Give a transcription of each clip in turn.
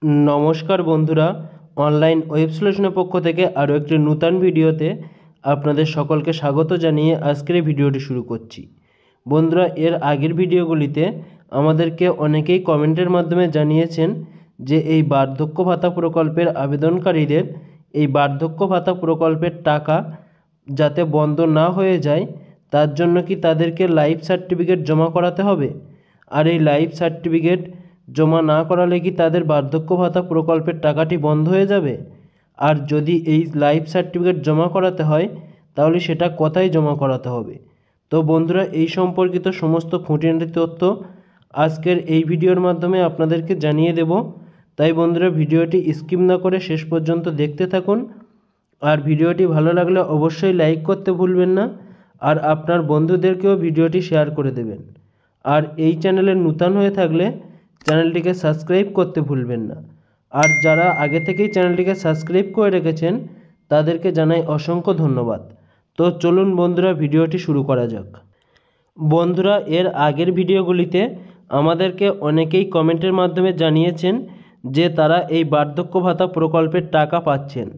নমস্কার বন্ধুরা, online web সলিউশনের পক্ষ থেকে আরও একটি নূতন ভিডিওতে আপনাদের সকলকে স্বাগত জানিয়ে আজকের এই ভিডিওটি শুরু করছি। বন্ধুরা, এর আগের ভিডিওগুলিতে আমাদেরকে অনেকেই কমেন্টের মাধ্যমে জানিয়েছেন যে এই বার্ধক্য ভাতা প্রকল্পের আবেদনকারীদের এই বার্ধক্য ভাতা প্রকল্পের টাকা যাতে বন্ধ না হয়ে যায় তার জন্য কি তাদেরকে লাইফ সার্টিফিকেট জমা করাতে হবে, আর এই লাইফ সার্টিফিকেট জমা না করালে কি তাদের বার্ধক্য ভাতা প্রকল্পের টাকাটি বন্ধ হয়ে যাবে? আর যদি এই লাইফ সার্টিফিকেট জমা করাতে হয় তাহলে সেটা কোথায় জমা করাতে হবে? তো বন্ধুরা, এই সম্পর্কিত সমস্ত খুঁটিনাটি তথ্য আজকের এই ভিডিওর মাধ্যমে আপনাদেরকে জানিয়ে দেব। তাই বন্ধুরা, ভিডিওটি স্কিপ না করে শেষ পর্যন্ত দেখতে থাকুন। আর ভিডিওটি ভালো লাগলে অবশ্যই লাইক করতে ভুলবেন না, আর আপনার বন্ধুদেরকেও ভিডিওটি শেয়ার করে দেবেন। আর এই চ্যানেলে নূতন হয়ে থাকলে চ্যানেলটিকে সাবস্ক্রাইব করতে ভুলবেন না। আর যারা আগে থেকেই চ্যানেলটিকে সাবস্ক্রাইব করে রেখেছেন তাদেরকে জানাই অসংখ্য ধন্যবাদ। তো চলুন বন্ধুরা, ভিডিওটি শুরু করা যাক। বন্ধুরা, এর আগের ভিডিওগুলিতে আমাদেরকে অনেকেই কমেন্টের মাধ্যমে জানিয়েছেন যে তারা এই বার্ধক্য ভাতা প্রকল্পের টাকা পাচ্ছেন।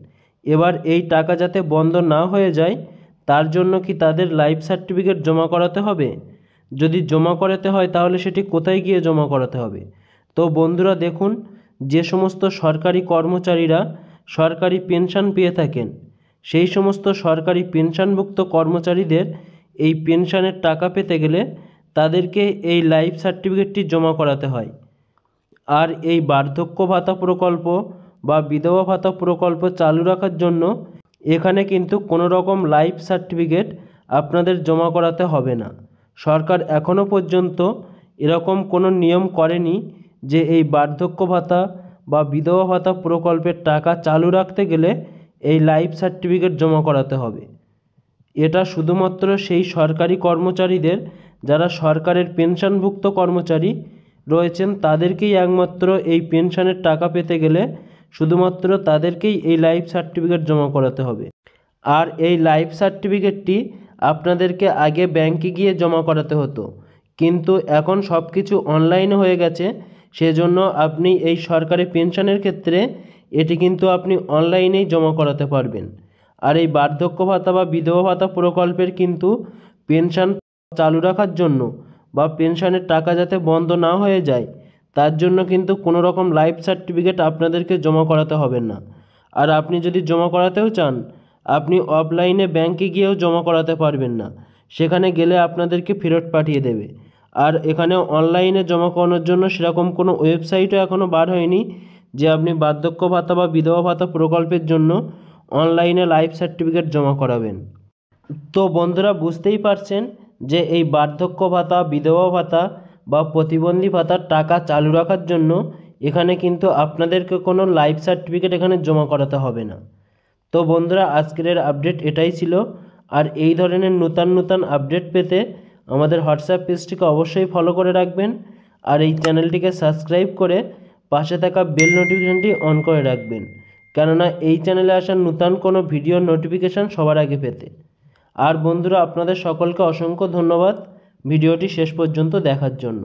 এবার এই টাকা যাতে বন্ধ না হয়ে যায় তার জন্য কি তাদের লাইফ সার্টিফিকেট জমা করাতে হবে? যদি জমা করাতে হয় তাহলে সেটি কোথায় গিয়ে জমা করাতে হবে? তো বন্ধুরা দেখুন, যে সমস্ত সরকারি কর্মচারীরা সরকারি পেনশন পেয়ে থাকেন সেই সমস্ত সরকারি পেনশনভুক্ত কর্মচারীদের এই পেনশনের টাকা পেতে গেলে তাদেরকে এই লাইফ সার্টিফিকেটটি জমা করাতে হয়। আর এই বার্ধক্য ভাতা প্রকল্প বা বিধবা ভাতা প্রকল্প চালু রাখার জন্য এখানে কিন্তু কোনো রকম লাইফ সার্টিফিকেট আপনাদের জমা করাতে হবে না। সরকার এখনও পর্যন্ত এরকম কোনো নিয়ম করেনি যে এই বার্ধক্য ভাতা বা বিধবা ভাতা প্রকল্পের টাকা চালু রাখতে গেলে এই লাইফ সার্টিফিকেট জমা করাতে হবে। এটা শুধুমাত্র সেই সরকারি কর্মচারীদের যারা সরকারের পেনশনভুক্ত কর্মচারী রয়েছেন তাদেরকেই একমাত্র এই পেনশনের টাকা পেতে গেলে শুধুমাত্র তাদেরকেই এই লাইফ সার্টিফিকেট জমা করাতে হবে। আর এই লাইফ সার্টিফিকেটটি আপনাদেরকে আগে ব্যাংকে গিয়ে জমা করাতে হতো, কিন্তু এখন সব কিছু অনলাইনে হয়ে গেছে। সেজন্য আপনি এই সরকারি পেনশনের ক্ষেত্রে এটি কিন্তু আপনি অনলাইনেই জমা করাতে পারবেন। আর এই বার্ধক্য ভাতা বা বিধবা ভাতা প্রকল্পের কিন্তু পেনশন চালু রাখার জন্য বা পেনশনের টাকা যাতে বন্ধ না হয়ে যায় তার জন্য কিন্তু কোনো রকম লাইফ সার্টিফিকেট আপনাদেরকে জমা করাতে হবে না। আর আপনি যদি জমা করাতেও চান আপনি অফলাইনে ব্যাংকে গিয়েও জমা করাতে পারবেন না, সেখানে গেলে আপনাদেরকে ফেরত পাঠিয়ে দেবে। আর এখানে অনলাইনে জমা করানোর জন্য সেরকম কোনো ওয়েবসাইটও এখনও বার হয়নি যে আপনি বার্ধক্য ভাতা বা বিধবা ভাতা প্রকল্পের জন্য অনলাইনে লাইফ সার্টিফিকেট জমা করাবেন। তো বন্ধুরা, বুঝতেই পারছেন যে এই বার্ধক্য ভাতা, বিধবা ভাতা বা প্রতিবন্ধী ভাতার টাকা চালু রাখার জন্য এখানে কিন্তু আপনাদেরকে কোনো লাইফ সার্টিফিকেট এখানে জমা করাতে হবে না। তো বন্ধুরা, আজকের আপডেট এটাই ছিল। আর এই ধরনের নূতন নূতন আপডেট পেতে আমাদের হোয়াটসঅ্যাপ পেজটিকে অবশ্যই ফলো করে রাখবেন, আর এই চ্যানেলটিকে সাবস্ক্রাইব করে পাশে থাকা বেল নোটিফিকেশনটি অন করে রাখবেন, কেননা এই চ্যানেলে আসা নূতন কোনো ভিডিওর নোটিফিকেশান সবার আগে পেতে। আর বন্ধুরা, আপনাদের সকলকে অসংখ্য ধন্যবাদ ভিডিওটি শেষ পর্যন্ত দেখার জন্য।